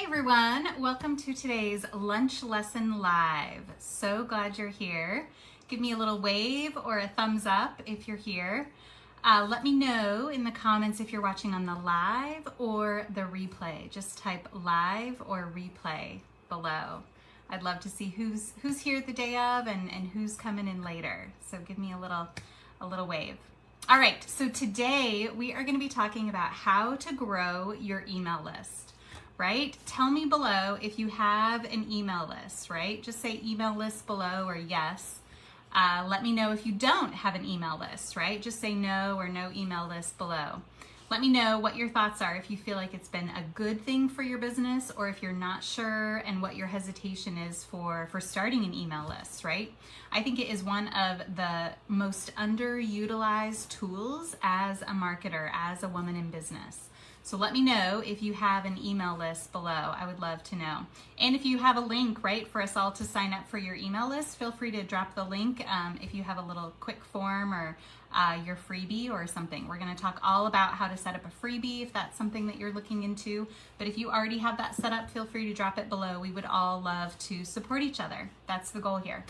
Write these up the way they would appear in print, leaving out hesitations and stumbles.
Hey everyone, welcome to today's lunch lesson live. So glad you're here. Give me a little wave or a thumbs up if you're here. Let me know in the comments if you're watching on the live or the replay. Just type live or replay below. I'd love to see who's here the day of and who's coming in later. So give me a little wave. All right, so today we are going to be talking about how to grow your email list. Right? Tell me below if you have an email list, right? Just say email list below or yes. Let me know if you don't have an email list, right? Just say no or no email list below. Let me know what your thoughts are, if you feel like it's been a good thing for your business or if you're not sure, and what your hesitation is for starting an email list, right? I think it is one of the most underutilized tools as a marketer, as a woman in business. So let me know if you have an email list below. I would love to know. And if you have a link, right, for us all to sign up for your email list, feel free to drop the link if you have a little quick form or your freebie or something. We're going to talk all about how to set up a freebie if that's something that you're looking into. But if you already have that set up, feel free to drop it below. We would all love to support each other. That's the goal here.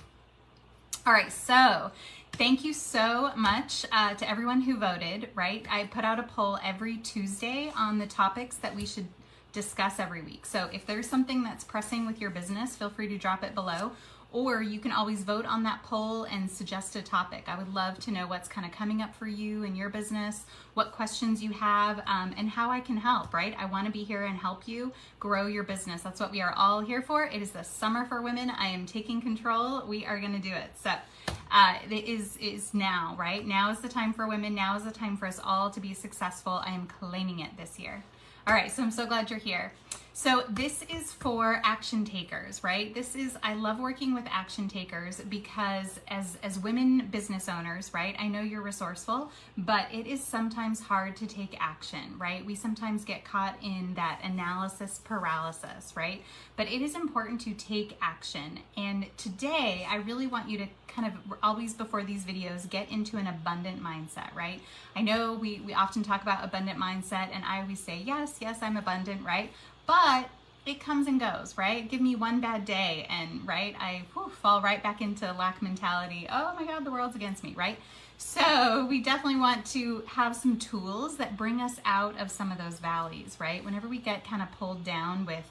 All right, so thank you so much to everyone who voted, right? I put out a poll every Tuesday on the topics that we should discuss every week. So if there's something that's pressing with your business, feel free to drop it below. Or you can always vote on that poll and suggest a topic. I would love to know what's kind of coming up for you in your business, what questions you have, and how I can help, right? I want to be here and help you grow your business. That's what we are all here for. It is the summer for women. I am taking control. We are going to do it. So it is now, right? Now is the time for women. Now is the time for us all to be successful. I am claiming it this year. All right, so I'm so glad you're here. So this is for action takers, right? I love working with action takers because as women business owners, right? I know you're resourceful, but it is sometimes hard to take action, right? We sometimes get caught in that analysis paralysis, right? But it is important to take action. And today, I really want you to kind of always before these videos, get into an abundant mindset, right? I know we often talk about abundant mindset and I always say, yes, I'm abundant, right? But it comes and goes, right? Give me one bad day and, right, I fall right back into lack mentality. Oh my God, the world's against me, right? So we definitely want to have some tools that bring us out of some of those valleys, right? Whenever we get kind of pulled down with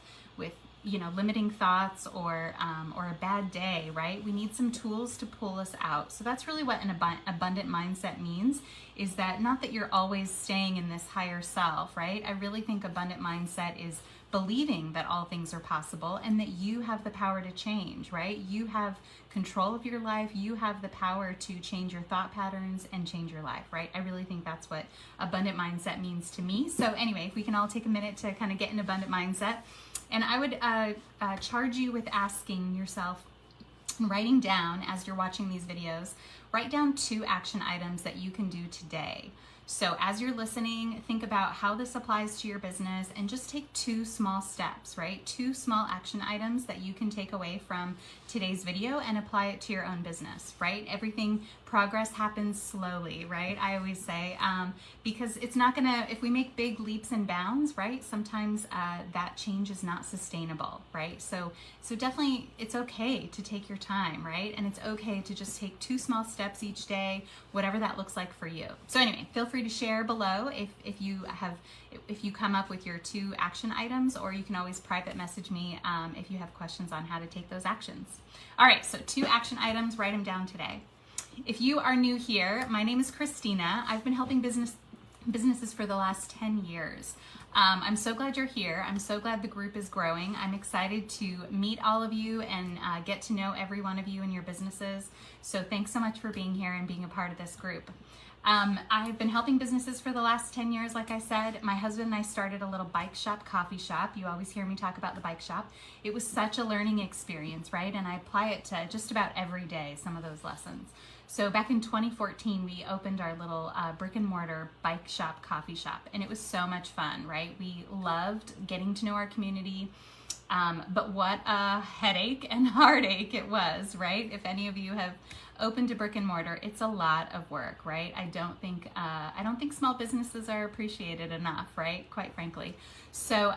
limiting thoughts or a bad day, right? We need some tools to pull us out. So that's really what an abundant mindset means, is that not that you're always staying in this higher self, right? I really think abundant mindset is believing that all things are possible and that you have the power to change, right? You have control of your life. You have the power to change your thought patterns and change your life, right? I really think that's what abundant mindset means to me. So anyway, if we can all take a minute to kind of get an abundant mindset. And I would charge you with asking yourself, writing down as you're watching these videos, write down 2 action items that you can do today. So as you're listening, think about how this applies to your business and just take 2 small steps, right? 2 small action items that you can take away from today's video and apply it to your own business, right? Progress happens slowly, right? I always say, because it's not gonna, if we make big leaps and bounds, right? Sometimes that change is not sustainable, right? So definitely it's okay to take your time, right? And it's okay to just take 2 small steps each day, whatever that looks like for you. So anyway, feel free to share below if you come up with your 2 action items, or you can always private message me if you have questions on how to take those actions. All right, so 2 action items, write them down today. If you are new here, my name is Christina. I've been helping businesses for the last 10 years. I'm so glad you're here. I'm so glad the group is growing. I'm excited to meet all of you and get to know every one of you and your businesses. So thanks so much for being here and being a part of this group. I've been helping businesses for the last 10 years, like I said. My husband and I started a little bike shop, coffee shop. You always hear me talk about the bike shop. It was such a learning experience, right? And I apply it to just about every day, some of those lessons. So back in 2014, we opened our little brick and mortar bike shop, coffee shop, and it was so much fun, right? We loved getting to know our community. But what a headache and heartache it was, right? If any of you have opened a brick and mortar, it's a lot of work, right? I don't think small businesses are appreciated enough, right? Quite frankly. So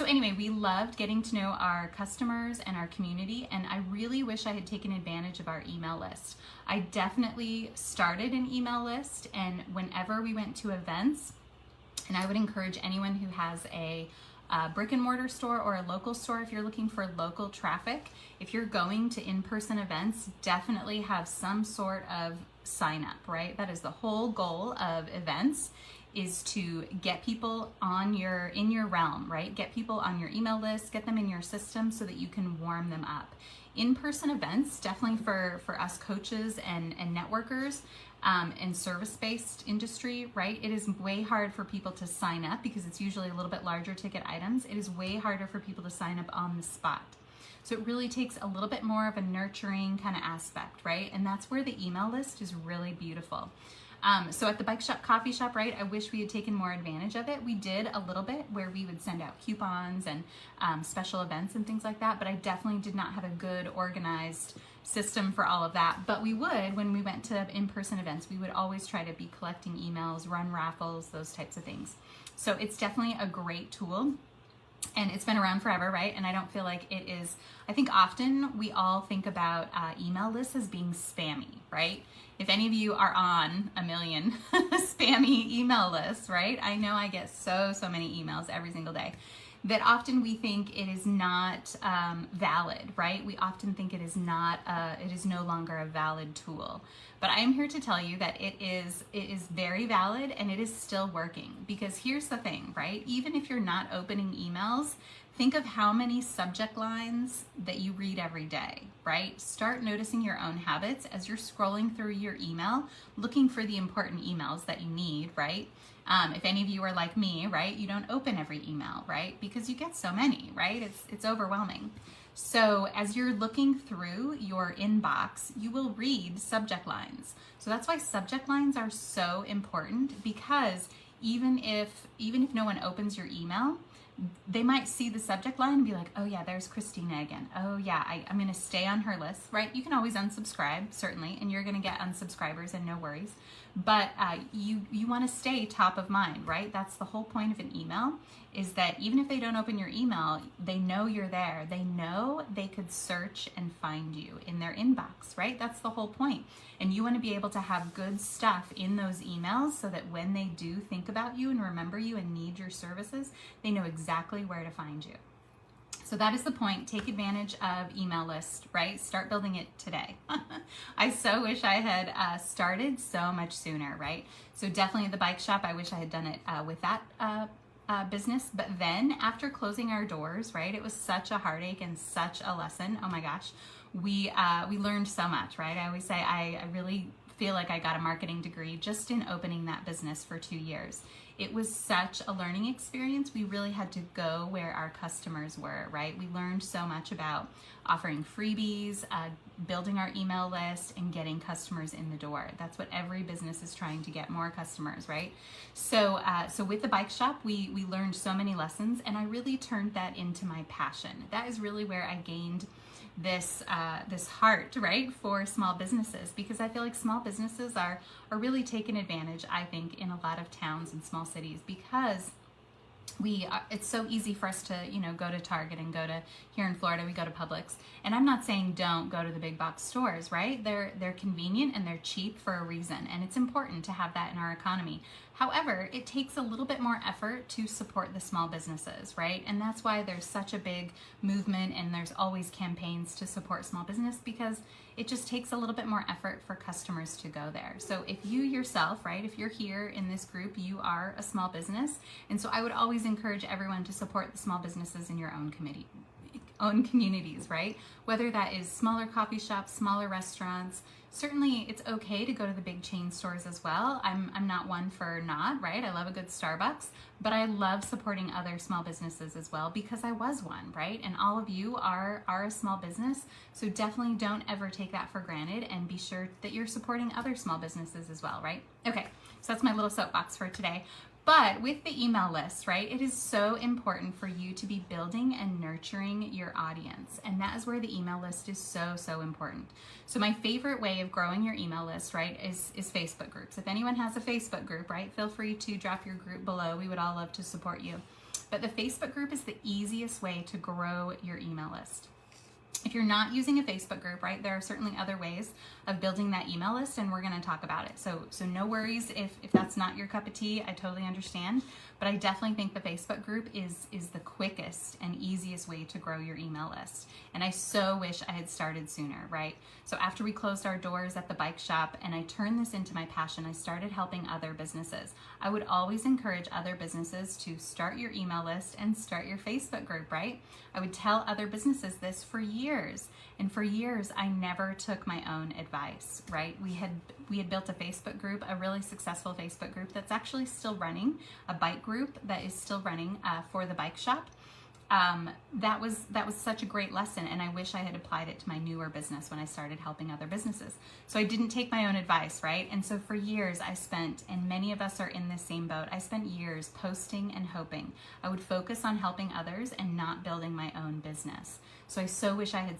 anyway, we loved getting to know our customers and our community, and I really wish I had taken advantage of our email list. I definitely started an email list, and whenever we went to events, and I would encourage anyone who has a brick and mortar store or a local store, if you're looking for local traffic, if you're going to in-person events, definitely have some sort of sign up, right? That is the whole goal of events, is to get people in your realm, right? Get people on your email list, get them in your system so that you can warm them up. In-person events, definitely for us coaches and networkers, and service-based industry, right? It is way hard for people to sign up because it's usually a little bit larger ticket items. It is way harder for people to sign up on the spot. So it really takes a little bit more of a nurturing kind of aspect, right? And that's where the email list is really beautiful. So at the Bike Shop Coffee Shop, right, I wish we had taken more advantage of it. We did a little bit where we would send out coupons and special events and things like that, but I definitely did not have a good organized system for all of that. But we would, when we went to in-person events, we would always try to be collecting emails, run raffles, those types of things. So it's definitely a great tool. And it's been around forever, right? And I don't feel like it is, I think often we all think about email lists as being spammy, right? If any of you are on a million spammy email lists, right? I know I get so many emails every single day that often we think it is not valid, right? We often think it is no longer a valid tool. But I am here to tell you that it is very valid, and it is still working. Because here's the thing, right? Even if you're not opening emails, think of how many subject lines that you read every day, right? Start noticing your own habits as you're scrolling through your email, looking for the important emails that you need, right? If any of you are like me, right, you don't open every email, right? Because you get so many, right? It's overwhelming. So as you're looking through your inbox, you will read subject lines. So that's why subject lines are so important, because even if no one opens your email, they might see the subject line and be like, oh yeah, there's Christina again. Oh yeah, I'm gonna stay on her list, right? You can always unsubscribe, certainly, and you're gonna get unsubscribers and no worries. But you wanna stay top of mind, right? That's the whole point of an email, is that even if they don't open your email, they know you're there. They know they could search and find you in their inbox, right? That's the whole point. And you wanna be able to have good stuff in those emails so that when they do think about you and remember you and need your services, they know exactly where to find you. So that is the point. Take advantage of email list, right? Start building it today. I so wish I had started so much sooner, right? So definitely the bike shop, I wish I had done it with that business. But then after closing our doors, right, it was such a heartache and such a lesson. Oh my gosh, we learned so much, right? I always say I really feel like I got a marketing degree just in opening that business for 2 years. It was such a learning experience. We really had to go where our customers were, right? We learned so much about offering freebies, building our email list, and getting customers in the door. That's what every business is trying to get, more customers, right? So with the bike shop, we learned so many lessons, and I really turned that into my passion. That is really where I gained this heart, right, for small businesses, because I feel like small businesses are really taken advantage, I think, in a lot of towns and small cities, because it's so easy for us to, go to Target and go to, here in Florida, we go to Publix. And I'm not saying don't go to the big box stores, right? They're convenient and they're cheap for a reason. And it's important to have that in our economy. However, it takes a little bit more effort to support the small businesses, right? And that's why there's such a big movement, and there's always campaigns to support small business, because it just takes a little bit more effort for customers to go there. So if you yourself, right, if you're here in this group, you are a small business. And so I would always encourage everyone to support the small businesses in your own communities, right? Whether that is smaller coffee shops, smaller restaurants. Certainly it's okay to go to the big chain stores as well. I'm not one for not, right? I love a good Starbucks, but I love supporting other small businesses as well, because I was one, right? And all of you are a small business. So definitely don't ever take that for granted, and be sure that you're supporting other small businesses as well, right? Okay, so that's my little soapbox for today. But with the email list, right, it is so important for you to be building and nurturing your audience. And that is where the email list is so, so important. So my favorite way of growing your email list, right, is Facebook groups. If anyone has a Facebook group, right, feel free to drop your group below. We would all love to support you. But the Facebook group is the easiest way to grow your email list. If you're not using a Facebook group, right, there are certainly other ways of building that email list, and we're going to talk about it. So no worries if that's not your cup of tea. I totally understand. But I definitely think the Facebook group is the quickest and easiest way to grow your email list. And I so wish I had started sooner, right? So after we closed our doors at the bike shop and I turned this into my passion, I started helping other businesses. I would always encourage other businesses to start your email list and start your Facebook group, right? I would tell other businesses this for years. And for years, I never took my own advice, right? We had built a Facebook group, a really successful Facebook group that's actually still running, a bike group that is still running for the bike shop. That was such a great lesson, and I wish I had applied it to my newer business when I started helping other businesses. So I didn't take my own advice, right? And so for years I spent, and many of us are in this same boat, I spent years posting and hoping. I would focus on helping others and not building my own business. So I so wish I had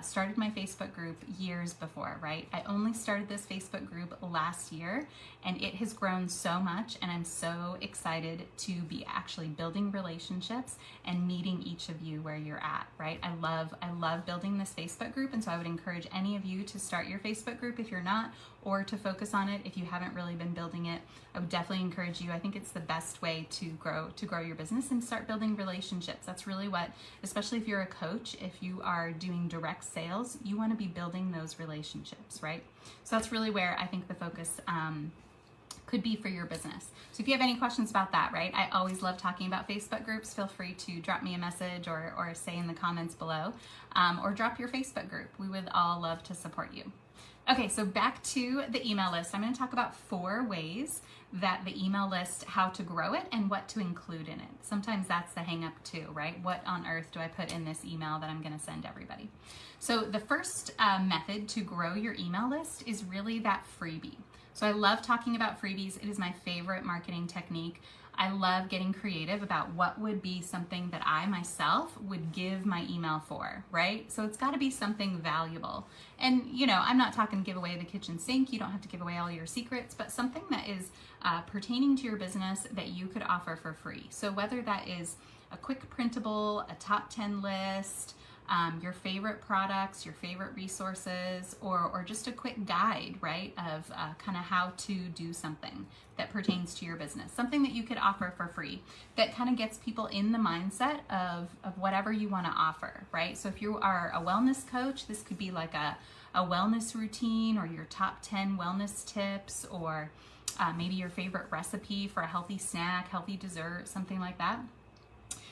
started my Facebook group years before, right? I only started this Facebook group last year, and it has grown so much, and I'm so excited to be actually building relationships and meeting each of you where you're at, right? I love building this Facebook group, and so I would encourage any of you to start your Facebook group if you're not, or to focus on it if you haven't really been building it. I would definitely encourage you. I think it's the best way to grow your business and start building relationships. That's really what, especially if you're a coach, if you are doing direct sales, you want to be building those relationships, right? So that's really where I think the focus could be for your business. So if you have any questions about that, right, I always love talking about Facebook groups. Feel free to drop me a message or say in the comments below, or drop your Facebook group. We would all love to support you. Okay, so back to the email list. I'm going to talk about 4 ways that the email list, how to grow it and what to include in it. Sometimes that's the hang up too, right? What on earth do I put in this email that I'm going to send everybody? So the first method to grow your email list is really that freebie. So I love talking about freebies. It is my favorite marketing technique. I love getting creative about what would be something that I myself would give my email for, right? So it's got to be something valuable. And, you know, I'm not talking give away the kitchen sink. You don't have to give away all your secrets, but something that is pertaining to your business that you could offer for free. So whether that is a quick printable, a top 10 list, your favorite products, your favorite resources, or just a quick guide, right, of kind of how to do something that pertains to your business. Something that you could offer for free that kind of gets people in the mindset of whatever you want to offer, right? So if you are a wellness coach, this could be like a wellness routine or your top 10 wellness tips, or maybe your favorite recipe for a healthy snack, healthy dessert, something like that.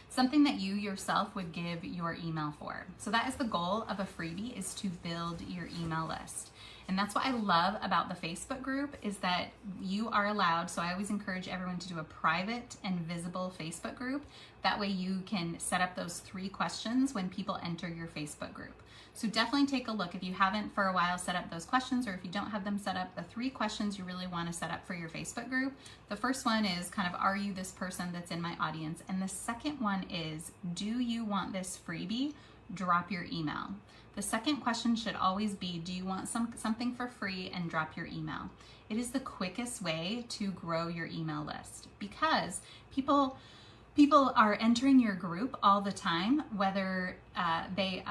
Something that you yourself would give your email for. So that is the goal of a freebie, is to build your email list. And that's what I love about the Facebook group, is that you are allowed, so I always encourage everyone to do a private and visible Facebook group. That way you can set up those 3 questions when people enter your Facebook group. So definitely take a look. If you haven't for a while set up those questions, or if you don't have them set up, the 3 questions you really want to set up for your Facebook group. The first one is kind of, are you this person that's in my audience? And the second one is, do you want this freebie? Drop your email. The second question should always be, do you want something for free? And drop your email. It is the quickest way to grow your email list, because people are entering your group all the time, whether they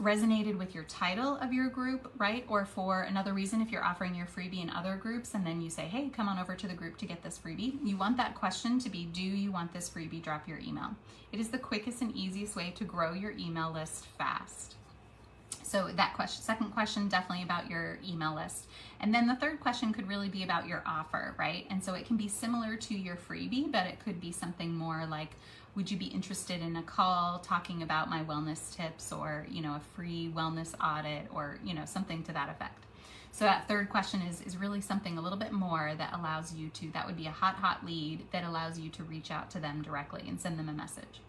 resonated with your title of your group, right? Or for another reason, if you're offering your freebie in other groups and then you say, hey, come on over to the group to get this freebie. You want that question to be, do you want this freebie? Drop your email. It is the quickest and easiest way to grow your email list fast. So that second question, definitely about your email list. And then the third question could really be about your offer, right? And so it can be similar to your freebie, but it could be something more like, would you be interested in a call talking about my wellness tips, or, you know, a free wellness audit, or, you know, something to that effect. So that third question is really something a little bit more that allows you to, that would be a hot lead that allows you to reach out to them directly and send them a message.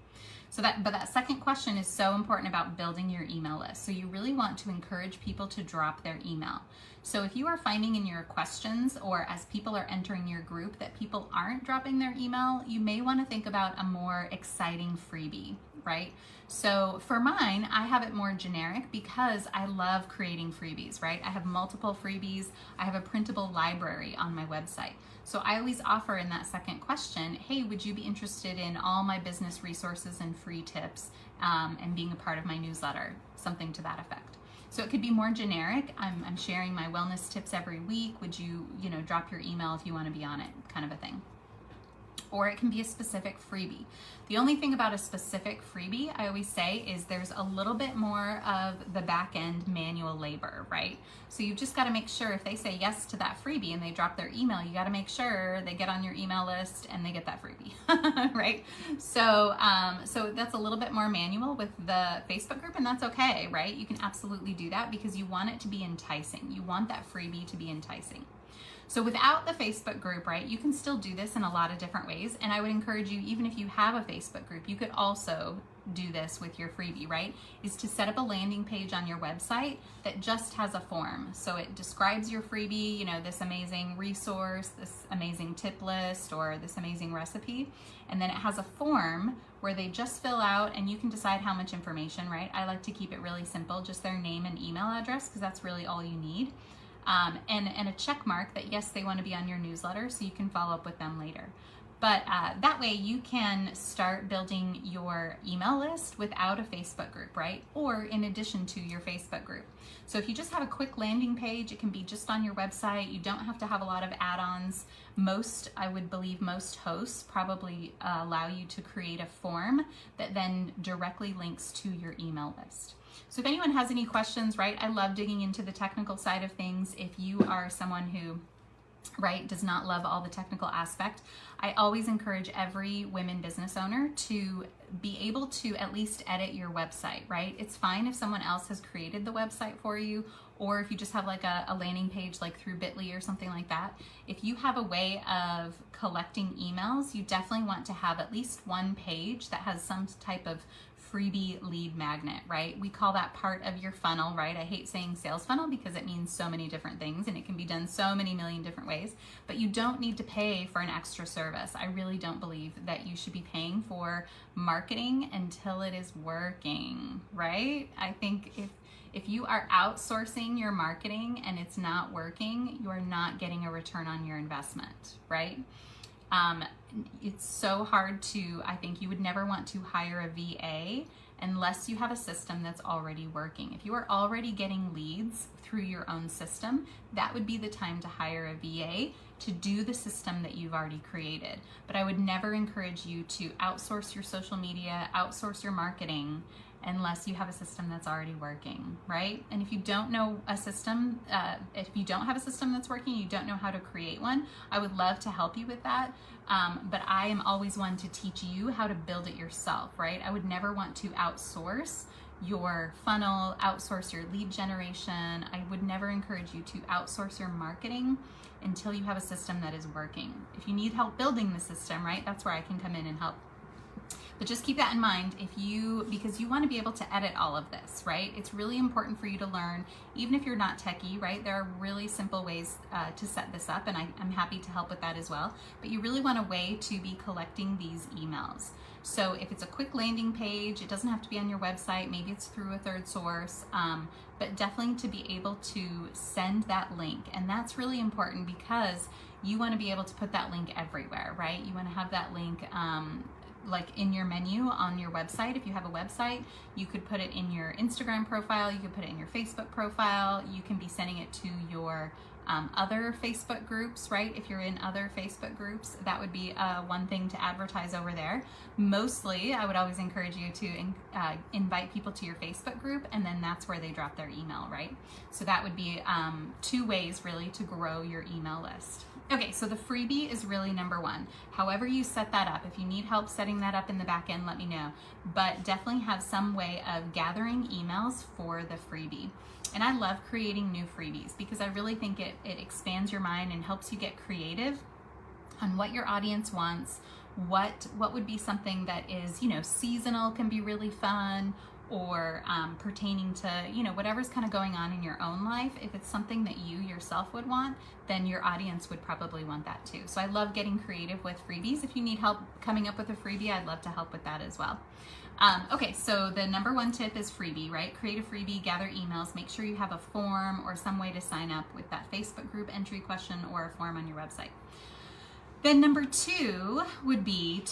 But that second question is so important about building your email list. So you really want to encourage people to drop their email. So if you are finding in your questions or as people are entering your group that people aren't dropping their email, you may want to think about a more exciting freebie, right? So for mine, I have it more generic because I love creating freebies, right? I have multiple freebies. I have a printable library on my website. So I always offer in that second question, hey, would you be interested in all my business resources and free tips and being a part of my newsletter? Something to that effect. So it could be more generic. I'm sharing my wellness tips every week. Would you, drop your email if you want to be on it, kind of a thing. Or it can be a specific freebie. The only thing about a specific freebie, I always say, is there's a little bit more of the back end manual labor, right? So you've just got to make sure if they say yes to that freebie and they drop their email, you got to make sure they get on your email list and they get that freebie, right? So that's a little bit more manual with the Facebook group, and that's okay, right? You can absolutely do that because you want it to be enticing. You want that freebie to be enticing. So without the Facebook group, right, you can still do this in a lot of different ways. And I would encourage you, even if you have a Facebook group, you could also do this with your freebie, right, is to set up a landing page on your website that just has a form. So it describes your freebie, this amazing resource, this amazing tip list, or this amazing recipe. And then it has a form where they just fill out and you can decide how much information, right? I like to keep it really simple, just their name and email address, because that's really all you need. And a check mark that yes, they want to be on your newsletter, so you can follow up with them later. But that way you can start building your email list without a Facebook group, right? Or in addition to your Facebook group. So if you just have a quick landing page, it can be just on your website. You don't have to have a lot of add-ons. I would believe most hosts probably allow you to create a form that then directly links to your email list. So if anyone has any questions, right, I love digging into the technical side of things. If you are someone who, right, does not love all the technical aspect, I always encourage every women business owner to be able to at least edit your website, right? It's fine if someone else has created the website for you, or if you just have like a landing page like through Bitly or something like that. If you have a way of collecting emails, you definitely want to have at least one page that has some type of freebie lead magnet, right? We call that part of your funnel, right? I hate saying sales funnel because it means so many different things and it can be done so many million different ways, but you don't need to pay for an extra service. I really don't believe that you should be paying for marketing until it is working, right? I think if you are outsourcing your marketing and it's not working, you are not getting a return on your investment, right? It's so hard I think you would never want to hire a VA unless you have a system that's already working. If you are already getting leads through your own system, that would be the time to hire a VA to do the system that you've already created. But I would never encourage you to outsource your social media, outsource your marketing, unless you have a system that's already working, right? And if you don't know a system, if you don't have a system that's working, you don't know how to create one, I would love to help you with that. But I am always one to teach you how to build it yourself, right? I would never want to outsource your funnel, outsource your lead generation. I would never encourage you to outsource your marketing until you have a system that is working. If you need help building the system, right, that's where I can come in and help. But just keep that in mind because you want to be able to edit all of this, right? It's really important for you to learn, even if you're not techie, right? There are really simple ways to set this up, and I'm happy to help with that as well. But you really want a way to be collecting these emails. So if it's a quick landing page, it doesn't have to be on your website. Maybe it's through a third source, but definitely to be able to send that link. And that's really important because you want to be able to put that link everywhere, right? You want to have that link like in your menu on your website. If you have a website, you could put it in your Instagram profile, you could put it in your Facebook profile, you can be sending it to your other Facebook groups, right? If you're in other Facebook groups, that would be one thing to advertise over there. Mostly, I would always encourage you to invite people to your Facebook group, and then that's where they drop their email, right? So that would be 2 ways really to grow your email list. Okay, so the freebie is really number one. However you set that up, if you need help setting that up in the back end, let me know. But definitely have some way of gathering emails for the freebie. And I love creating new freebies because I really think it expands your mind and helps you get creative on what your audience wants, what would be something that is, seasonal, can be really fun, or pertaining to, whatever's kind of going on in your own life. If it's something that you yourself would want, then your audience would probably want that too. So I love getting creative with freebies. If you need help coming up with a freebie, I'd love to help with that as well. Okay, so the number one tip is freebie, right? Create a freebie, gather emails, make sure you have a form or some way to sign up with that Facebook group entry question or a form on your website. Then number two would be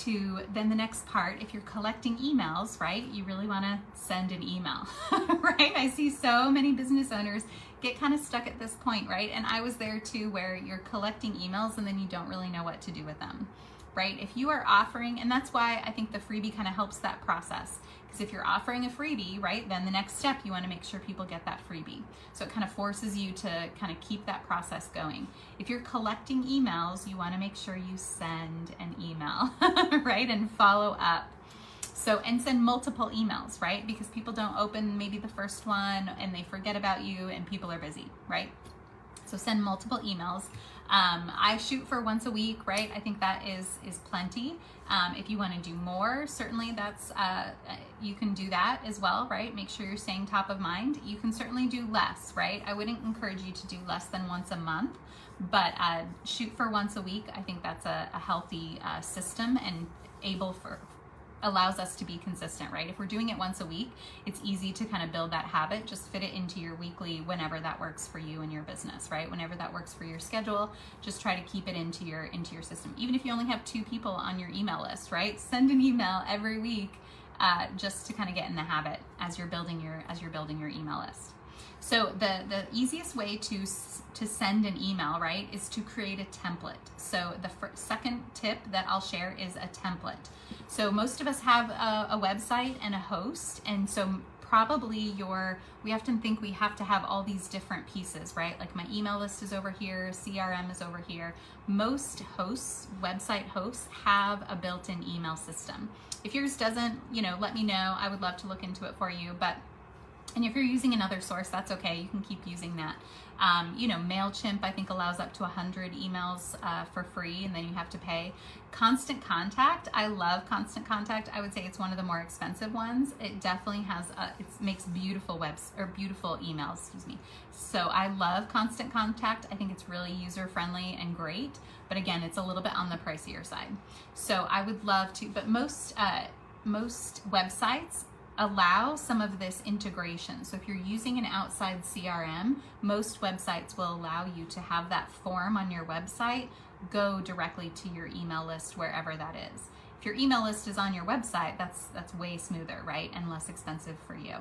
then the next part, if you're collecting emails, right, you really want to send an email, right? I see so many business owners get kind of stuck at this point, right? And I was there too, where you're collecting emails and then you don't really know what to do with them, right? If you are offering, and that's why I think the freebie kind of helps that process. Because if you're offering a freebie, right, then the next step, you want to make sure people get that freebie. So it kind of forces you to kind of keep that process going. If you're collecting emails, you want to make sure you send an email, right, and follow up. So, and send multiple emails, right, because people don't open maybe the first one and they forget about you and people are busy, right? So send multiple emails. I shoot for once a week, right? I think that is plenty. If you want to do more, certainly that's you can do that as well, right? Make sure you're staying top of mind. You can certainly do less, right? I wouldn't encourage you to do less than once a month, but shoot for once a week. I think that's a healthy system and allows us to be consistent, right? If we're doing it once a week, it's easy to kind of build that habit. Just fit it into your weekly whenever that works for you and your business, right? Whenever that works for your schedule, just try to keep it into your system. Even if you only have 2 people on your email list, right? Send an email every week just to kind of get in the habit as you're building your email list. So the easiest way to send an email, right, is to create a template. So the second tip that I'll share is a template. So most of us have a website and a host, and so probably we often think we have to have all these different pieces, right? Like my email list is over here, CRM is over here. Most hosts, website hosts, have a built-in email system. If yours doesn't, let me know. I would love to look into it for you, and if you're using another source, that's okay. You can keep using that. MailChimp, I think, allows up to 100 emails for free, and then you have to pay. Constant Contact, I love Constant Contact. I would say it's one of the more expensive ones. It definitely has, it makes beautiful beautiful emails, excuse me. So I love Constant Contact. I think it's really user-friendly and great, but again, it's a little bit on the pricier side. So I would love to, but most websites allow some of this integration. So if you're using an outside CRM, most websites will allow you to have that form on your website go directly to your email list, wherever that is. If your email list is on your website, that's way smoother, right, and less expensive for you.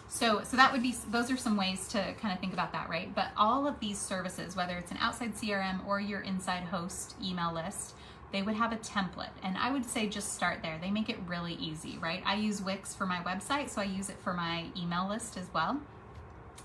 So that would be, those are some ways to kind of think about that, right? But all of these services, whether it's an outside CRM or your inside host email list, they would have a template, and I would say just start there. They make it really easy, right? I use Wix for my website, so I use it for my email list as well.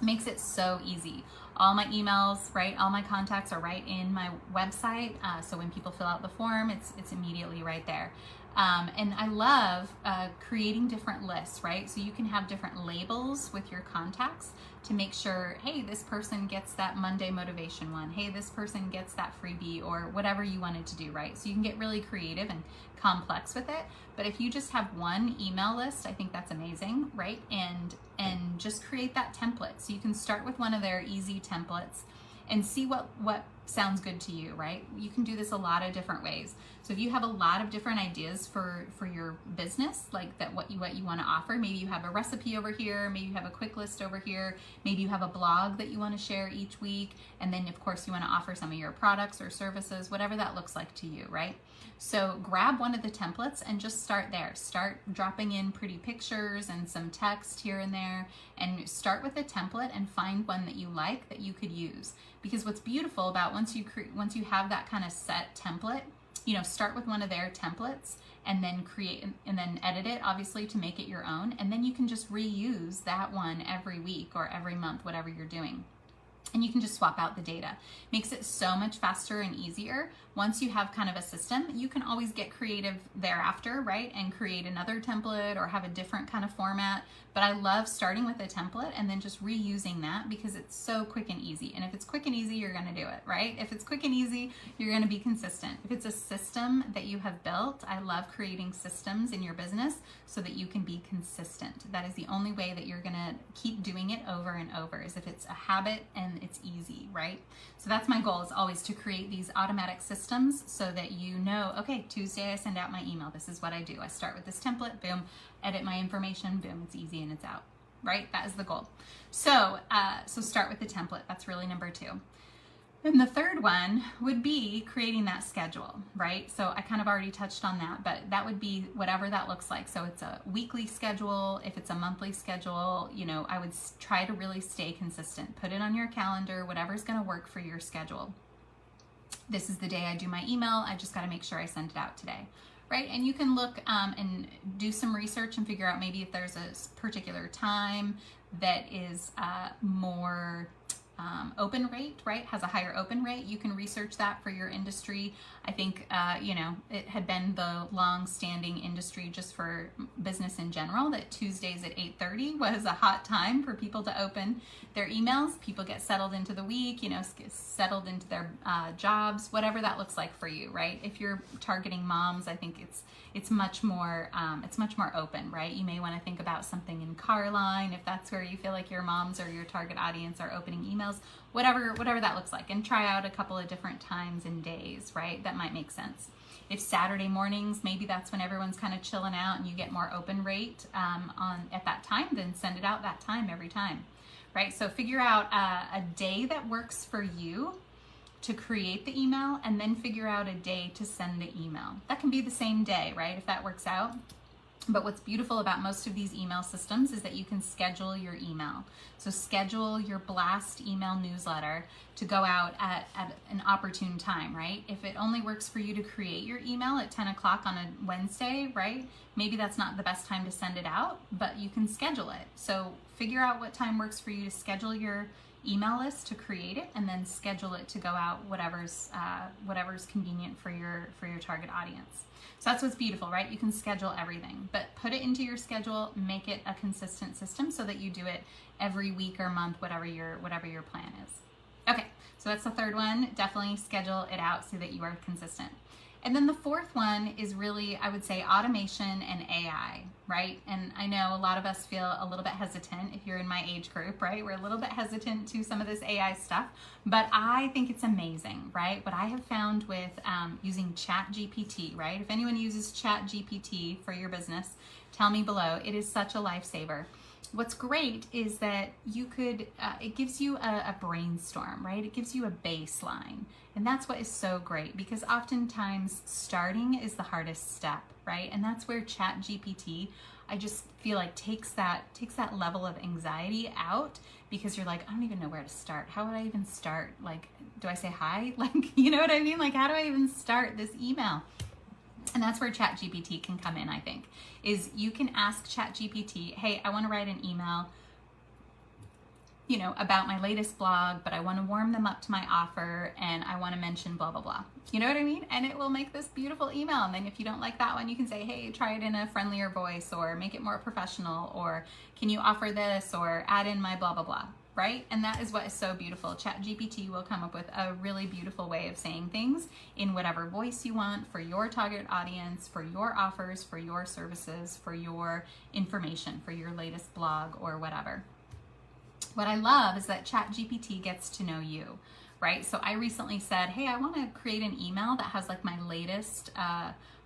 Makes it so easy. All my emails, right, all my contacts are right in my website, so when people fill out the form, it's immediately right there. And I love creating different lists, right? So you can have different labels with your contacts to make sure, hey, this person gets that Monday motivation one. Hey, this person gets that freebie, or whatever you wanted to do, right? So you can get really creative and complex with it. But if you just have one email list, I think that's amazing, right? And just create that template. So you can start with one of their easy templates and see what sounds good to you, right? You can do this a lot of different ways. So if you have a lot of different ideas for your business, like what you want to offer, maybe you have a recipe over here, maybe you have a quick list over here, maybe you have a blog that you want to share each week, and then of course you want to offer some of your products or services, whatever that looks like to you, right? So grab one of the templates and just start there. Start dropping in pretty pictures and some text here and there, and start with a template and find one that you like that you could use. Because what's beautiful about once you have that kind of set template, start with one of their templates and then create and then edit it, obviously, to make it your own, and then you can just reuse that one every week or every month, whatever you're doing. and you can just swap out the data. Makes it so much faster and easier. Once you have kind of a system, you can always get creative thereafter, right? And create another template or have a different kind of format. But I love starting with a template and then just reusing that because it's so quick and easy. And if it's quick and easy, you're gonna do it, right? If it's quick and easy, you're gonna be consistent. If it's a system that you have built, I love creating systems in your business so that you can be consistent. That is the only way that you're gonna keep doing it over and over, is if it's a habit and it's easy, right? So that's my goal, is always to create these automatic systems so that you know, okay, Tuesday I send out my email. This is what I do. I start with this template, boom, edit my information, boom, it's easy and it's out, right? That is the goal. So, so start with the template. That's really number 2. And the third one would be creating that schedule, right? So I kind of already touched on that, but that would be whatever that looks like. So it's a weekly schedule. If it's a monthly schedule, you know, I would try to really stay consistent. Put it on your calendar, whatever's going to work for your schedule. This is the day I do my email. I just got to make sure I send it out today, right? And you can look and do some research and figure out maybe if there's a particular time that is more open rate, right? Has a higher open rate. You can research that for your industry. I think, you know, it had been the long-standing industry just for business in general that Tuesdays at 8:30 was a hot time for people to open their emails. People get settled into the week, you know, get settled into their jobs, whatever that looks like for you, right? If you're targeting moms, I think it's much more open, right? You may want to think about something in car line if that's where you feel like your moms or your target audience are opening emails, whatever that looks like, and try out a couple of different times and days, right? That might make sense. If Saturday mornings, maybe that's when everyone's kind of chilling out and you get more open rate at that time, then send it out that time every time, right? So figure out a day that works for you to create the email, and then figure out a day to send the email. That can be the same day, right? If that works out. But what's beautiful about most of these email systems is that you can schedule your email. So schedule your blast email newsletter to go out at an opportune time, right? If it only works for you to create your email at 10 o'clock on a Wednesday, right? Maybe that's not the best time to send it out, but you can schedule it. So figure out what time works for you to schedule your email list, to create it, and then schedule it to go out whatever's convenient for your target audience. So that's what's beautiful, right? You can schedule everything, but put it into your schedule, make it a consistent system so that you do it every week or month, whatever your plan is. Okay, so that's the third one. Definitely schedule it out so that you are consistent. And then the fourth one is really, I would say, automation and AI, right? And I know a lot of us feel a little bit hesitant if you're in my age group, right? We're a little bit hesitant to some of this AI stuff, but I think it's amazing, right? What I have found with using ChatGPT, right? If anyone uses ChatGPT for your business, tell me below. It is such a lifesaver. What's great is that you could, it gives you a brainstorm, right? It gives you a baseline. And that's what is so great, because oftentimes starting is the hardest step, right? And that's where ChatGPT, I just feel like takes that level of anxiety out, because you're like, I don't even know where to start. How would I even start? Like, do I say hi? Like, you know what I mean? Like, how do I even start this email? And that's where ChatGPT can come in, I think, is you can ask ChatGPT, hey, I want to write an email, you know, about my latest blog, but I want to warm them up to my offer and I want to mention blah, blah, blah. You know what I mean? And it will make this beautiful email. And then if you don't like that one, you can say, hey, try it in a friendlier voice, or make it more professional, or can you offer this, or add in my blah, blah, blah. Right? And that is what is so beautiful. ChatGPT will come up with a really beautiful way of saying things in whatever voice you want for your target audience, for your offers, for your services, for your information, for your latest blog or whatever. What I love is that ChatGPT gets to know you, right? So I recently said, hey, I want to create an email that has like my latest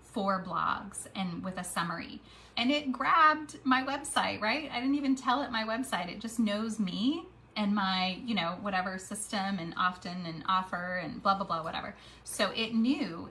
4 blogs and with a summary. And it grabbed my website, right? I didn't even tell it my website. It just knows me and my, you know, whatever system and often and offer and blah, blah, blah, whatever. So it knew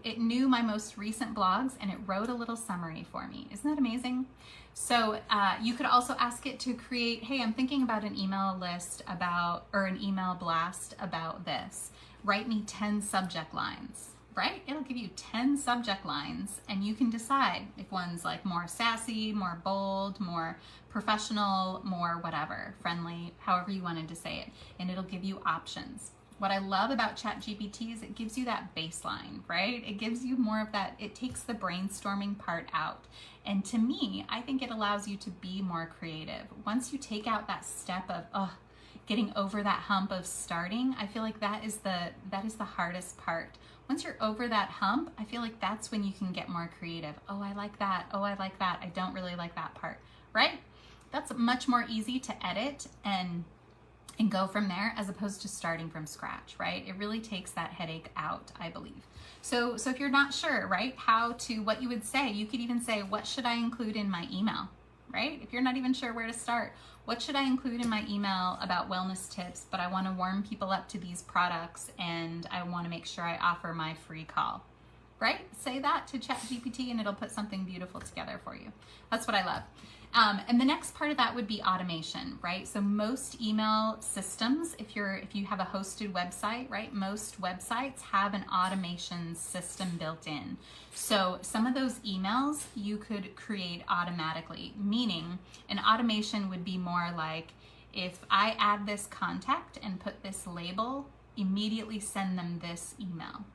my most recent blogs, and it wrote a little summary for me. Isn't that amazing? So you could also ask it to create, hey, I'm thinking about an email list about, or an email blast about this. Write me 10 subject lines, right? It'll give you 10 subject lines, and you can decide if one's like more sassy, more bold, more professional, more whatever, friendly, however you wanted to say it, and it'll give you options. What I love about ChatGPT is it gives you that baseline, right? It gives you more of that, it takes the brainstorming part out. And to me, I think it allows you to be more creative. Once you take out that step of, getting over that hump of starting, I feel like that is the hardest part. Once you're over that hump, I feel like that's when you can get more creative. Oh, I like that. Oh, I like that. I don't really like that part, right? That's much more easy to edit and go from there as opposed to starting from scratch, right? It really takes that headache out, I believe. So if you're not sure, right, what you would say, you could even say, what should I include in my email, right? If you're not even sure where to start, what should I include in my email about wellness tips, but I want to warm people up to these products and I want to make sure I offer my free call, right? Say that to ChatGPT and it'll put something beautiful together for you. That's what I love. And the next part of that would be automation, right? So most email systems, if you have a hosted website, right? Most websites have an automation system built in. So some of those emails you could create automatically, meaning an automation would be more like, if I add this contact and put this label, immediately send them this email.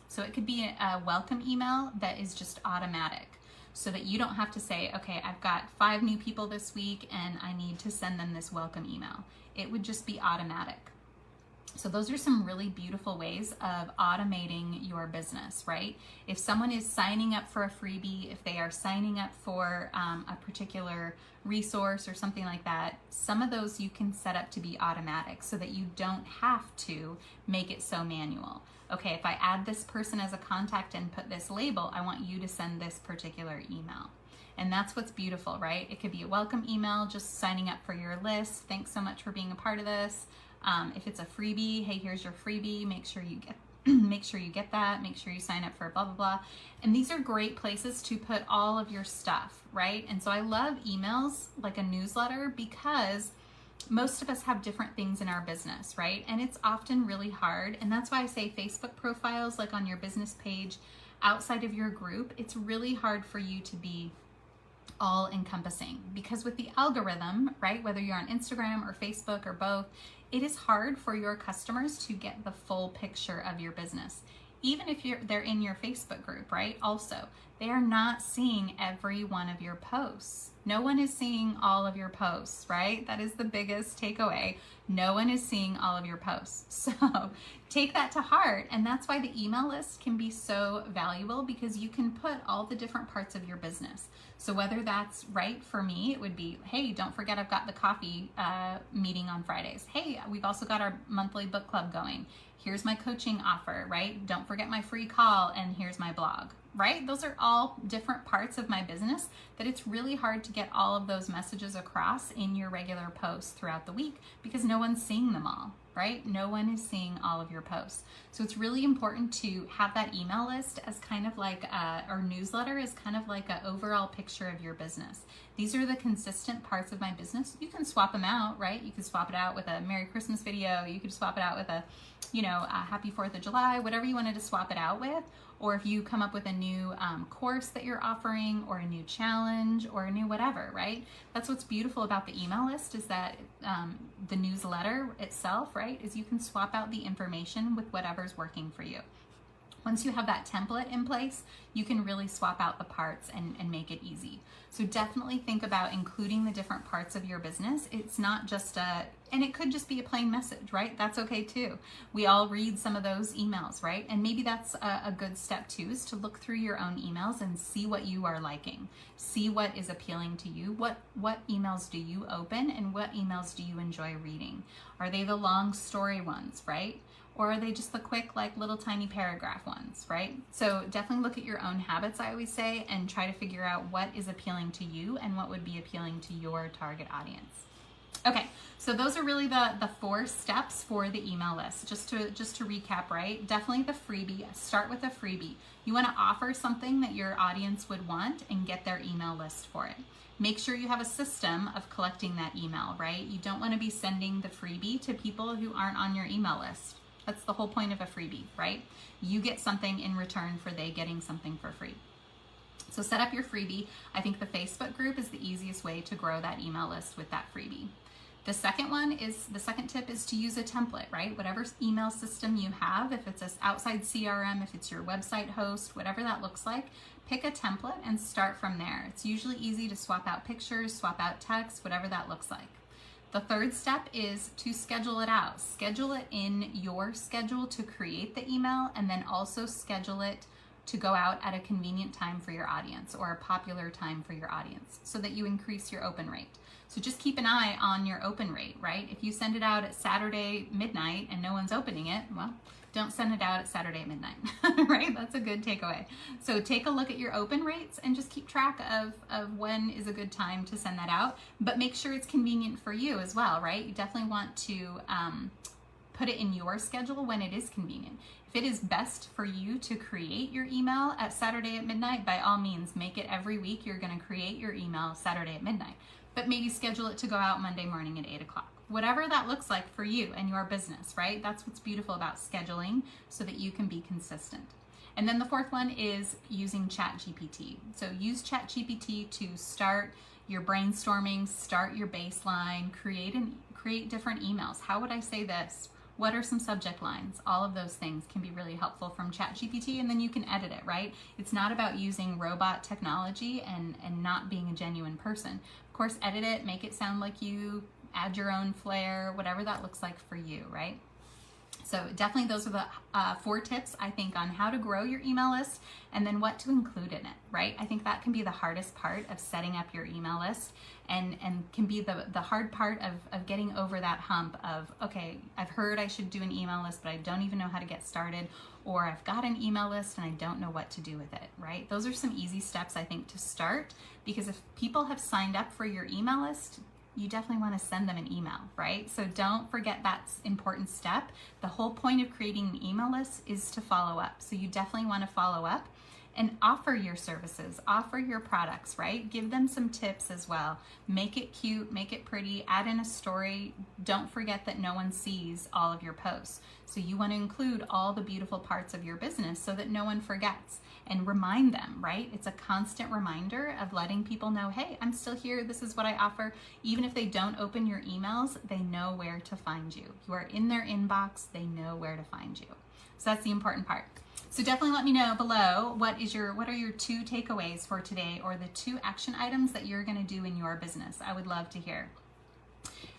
So it could be a welcome email that is just automatic, so that you don't have to say, okay, I've got 5 new people this week and I need to send them this welcome email. It would just be automatic. So those are some really beautiful ways of automating your business, right? If someone is signing up for a freebie, if they are signing up for a particular resource or something like that, some of those you can set up to be automatic so that you don't have to make it so manual. Okay, if I add this person as a contact and put this label, I want you to send this particular email. And that's what's beautiful, right? It could be a welcome email, just signing up for your list. Thanks so much for being a part of this. If it's a freebie, hey, here's your freebie. Make sure you get that. Make sure you sign up for blah, blah, blah. And these are great places to put all of your stuff, right? And so I love emails like a newsletter because most of us have different things in our business, right? And it's often really hard. And that's why I say Facebook profiles, like on your business page, outside of your group, it's really hard for you to be all encompassing, because with the algorithm, right, whether you're on Instagram or Facebook or both, it is hard for your customers to get the full picture of your business. Even if they're in your Facebook group, right? Also, they are not seeing every one of your posts. No one is seeing all of your posts, right? That is the biggest takeaway. No one is seeing all of your posts. So take that to heart. And that's why the email list can be so valuable, because you can put all the different parts of your business. So whether that's right for me, it would be, hey, don't forget I've got the coffee meeting on Fridays. Hey, we've also got our monthly book club going. Here's my coaching offer, right? Don't forget my free call, and here's my blog, right? Those are all different parts of my business that it's really hard to get all of those messages across in your regular posts throughout the week, because no one's seeing them all, right? No one is seeing all of your posts. So it's really important to have that email list as kind of like, or newsletter is kind of like an overall picture of your business. These are the consistent parts of my business. You can swap them out, right? You could swap it out with a Merry Christmas video. You could swap it out with a Happy 4th of July, whatever you wanted to swap it out with. Or if you come up with a new course that you're offering, or a new challenge, or a new whatever, right? That's what's beautiful about the email list, is that the newsletter itself, right, is you can swap out the information with whatever's working for you. Once you have that template in place, you can really swap out the parts and make it easy. So definitely think about including the different parts of your business. It's not just and it could just be a plain message, right? That's okay too. We all read some of those emails, right? And maybe that's a good step too, is to look through your own emails and see what you are liking. See what is appealing to you. What emails do you open, and what emails do you enjoy reading? Are they the long story ones, right? Or are they just the quick, like little tiny paragraph ones, right? So definitely look at your own habits, I always say, and try to figure out what is appealing to you and what would be appealing to your target audience. Okay, so those are really the 4 steps for the email list. Just to recap, right? Definitely the freebie. Start with a freebie. You want to offer something that your audience would want and get their email list for it. Make sure you have a system of collecting that email, right? You don't want to be sending the freebie to people who aren't on your email list. That's the whole point of a freebie, right? You get something in return for they getting something for free. So set up your freebie. I think the Facebook group is the easiest way to grow that email list with that freebie. The second tip is to use a template, right? Whatever email system you have, if it's an outside CRM, if it's your website host, whatever that looks like, pick a template and start from there. It's usually easy to swap out pictures, swap out text, whatever that looks like. The third step is to schedule it out. Schedule it in your schedule to create the email, and then also schedule it to go out at a convenient time for your audience or a popular time for your audience so that you increase your open rate. So just keep an eye on your open rate, right? If you send it out at Saturday midnight and no one's opening it, well, don't send it out at Saturday at midnight, right? That's a good takeaway. So take a look at your open rates and just keep track of when is a good time to send that out, but make sure it's convenient for you as well, right? You definitely want to put it in your schedule when it is convenient. If it is best for you to create your email at Saturday at midnight, by all means, make it every week. You're going to create your email Saturday at midnight, but maybe schedule it to go out Monday morning at 8 o'clock. Whatever that looks like for you and your business, right? That's what's beautiful about scheduling so that you can be consistent. And then the fourth one is using ChatGPT. So use ChatGPT to start your brainstorming, start your baseline, create different emails. How would I say this? What are some subject lines? All of those things can be really helpful from ChatGPT, and then you can edit it, right? It's not about using robot technology and not being a genuine person. Of course, edit it, make it sound like you, add your own flair, whatever that looks like for you, right? So definitely those are the 4 tips, I think, on how to grow your email list and then what to include in it, right? I think that can be the hardest part of setting up your email list and can be the hard part of getting over that hump of, okay, I've heard I should do an email list, but I don't even know how to get started, or I've got an email list and I don't know what to do with it, right? Those are some easy steps, I think, to start, because if people have signed up for your email list, you definitely want to send them an email, right? So don't forget that important step. The whole point of creating an email list is to follow up. So you definitely want to follow up and offer your services, offer your products, right? Give them some tips as well. Make it cute, make it pretty, add in a story. Don't forget that no one sees all of your posts. So you want to include all the beautiful parts of your business so that no one forgets, and remind them, right? It's a constant reminder of letting people know, hey, I'm still here. This is what I offer. Even if they don't open your emails, they know where to find you. You are in their inbox. They know where to find you. So that's the important part. So definitely let me know below what are your 2 takeaways for today, or the 2 action items that you're going to do in your business. I would love to hear.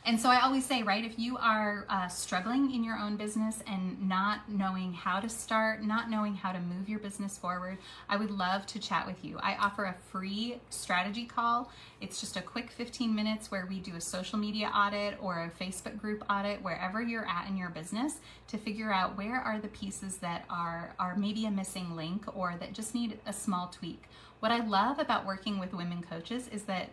And so I always say, right, if you are struggling in your own business and not knowing how to start, not knowing how to move your business forward, I would love to chat with you. I offer a free strategy call. It's just a quick 15 minutes where we do a social media audit or a Facebook group audit, wherever you're at in your business, to figure out where are the pieces that are maybe a missing link or that just need a small tweak. What I love about working with women coaches is that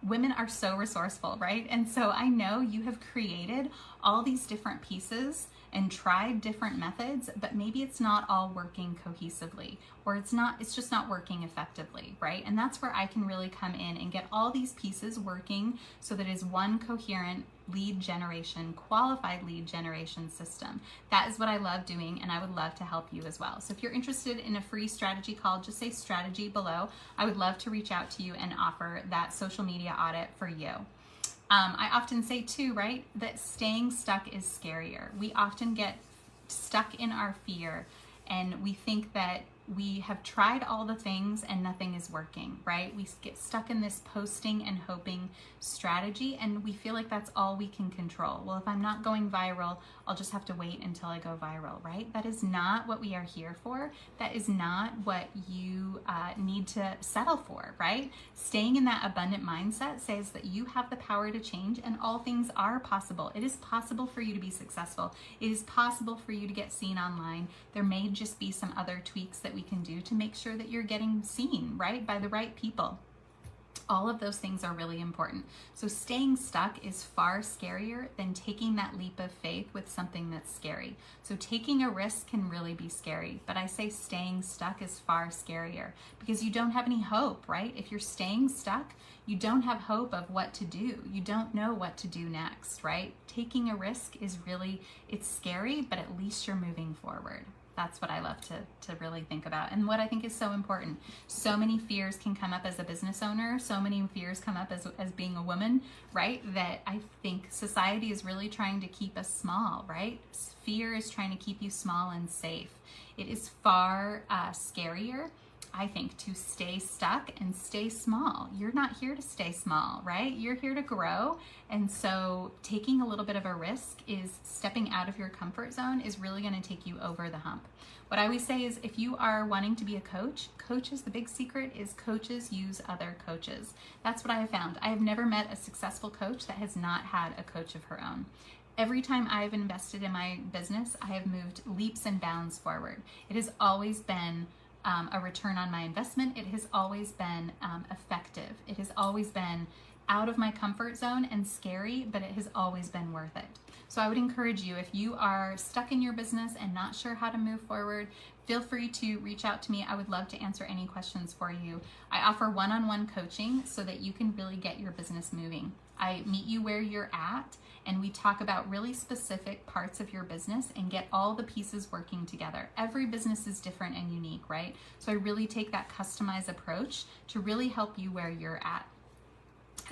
women are so resourceful, right? And so I know you have created all these different pieces and tried different methods, but maybe it's not all working cohesively, or it's just not working effectively, right? And that's where I can really come in and get all these pieces working so that it is one coherent lead generation, qualified lead generation system. That is what I love doing, and I would love to help you as well. So if you're interested in a free strategy call, just say strategy below. I would love to reach out to you and offer that social media audit for you. I often say too, right, that staying stuck is scarier. We often get stuck in our fear, and we think that we have tried all the things and nothing is working, right? We get stuck in this posting and hoping strategy, and we feel like that's all we can control. Well, if I'm not going viral, I'll just have to wait until I go viral, right? That is not what we are here for. That is not what you need to settle for, right? Staying in that abundant mindset says that you have the power to change, and all things are possible. It is possible for you to be successful. It is possible for you to get seen online. There may just be some other tweaks that we can do to make sure that you're getting seen, right, by the right people. All of those things are really important. So staying stuck is far scarier than taking that leap of faith with something that's scary. So taking a risk can really be scary, but I say staying stuck is far scarier because you don't have any hope, right? If you're staying stuck, you don't have hope of what to do. You don't know what to do next, right? Taking a risk is really, it's scary, but at least you're moving forward. That's what I love to really think about, and what I think is so important. So many fears can come up as a business owner, so many fears come up as being a woman, right? That I think society is really trying to keep us small, right? Fear is trying to keep you small and safe. It is far scarier, I think, to stay stuck and stay small. You're not here to stay small, right? You're here to grow. And so taking a little bit of a risk is stepping out of your comfort zone is really going to take you over the hump. What I always say is if you are wanting to be a coach, coaches, the big secret is coaches use other coaches. That's what I have found. I have never met a successful coach that has not had a coach of her own. Every time I've invested in my business, I have moved leaps and bounds forward. It has always been a return on my investment. It has always been effective. It has always been out of my comfort zone and scary, but it has always been worth it. So I would encourage you, if you are stuck in your business and not sure how to move forward, feel free to reach out to me. I would love to answer any questions for you. I offer one-on-one coaching so that you can really get your business moving. I meet you where you're at, and we talk about really specific parts of your business and get all the pieces working together. Every business is different and unique, right? So I really take that customized approach to really help you where you're at.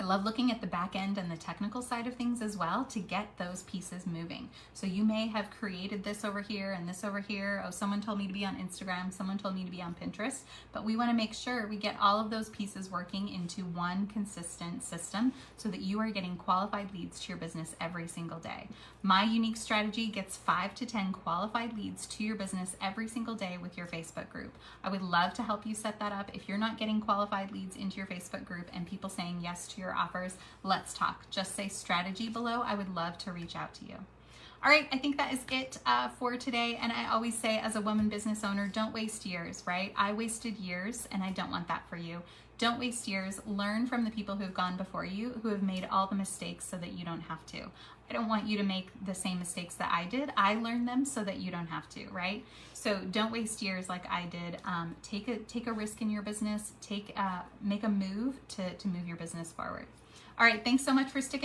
I love looking at the back end and the technical side of things as well to get those pieces moving. So you may have created this over here and this over here. Oh, someone told me to be on Instagram, someone told me to be on Pinterest, but we want to make sure we get all of those pieces working into one consistent system so that you are getting qualified leads to your business every single day. My unique strategy gets 5 to 10 qualified leads to your business every single day with your Facebook group. I would love to help you set that up. If you're not getting qualified leads into your Facebook group and people saying yes to your offers, let's talk. Just say strategy below. I would love to reach out to you. All right, I think that is it for today. And I always say, as a woman business owner, don't waste years, right? I wasted years, and I don't want that for you. Don't waste years. Learn from the people who have gone before you, who have made all the mistakes so that you don't have to. I don't want you to make the same mistakes that I did. I learned them so that you don't have to, right? So don't waste years like I did. Take a risk in your business. Make a move to move your business forward. All right, thanks so much for sticking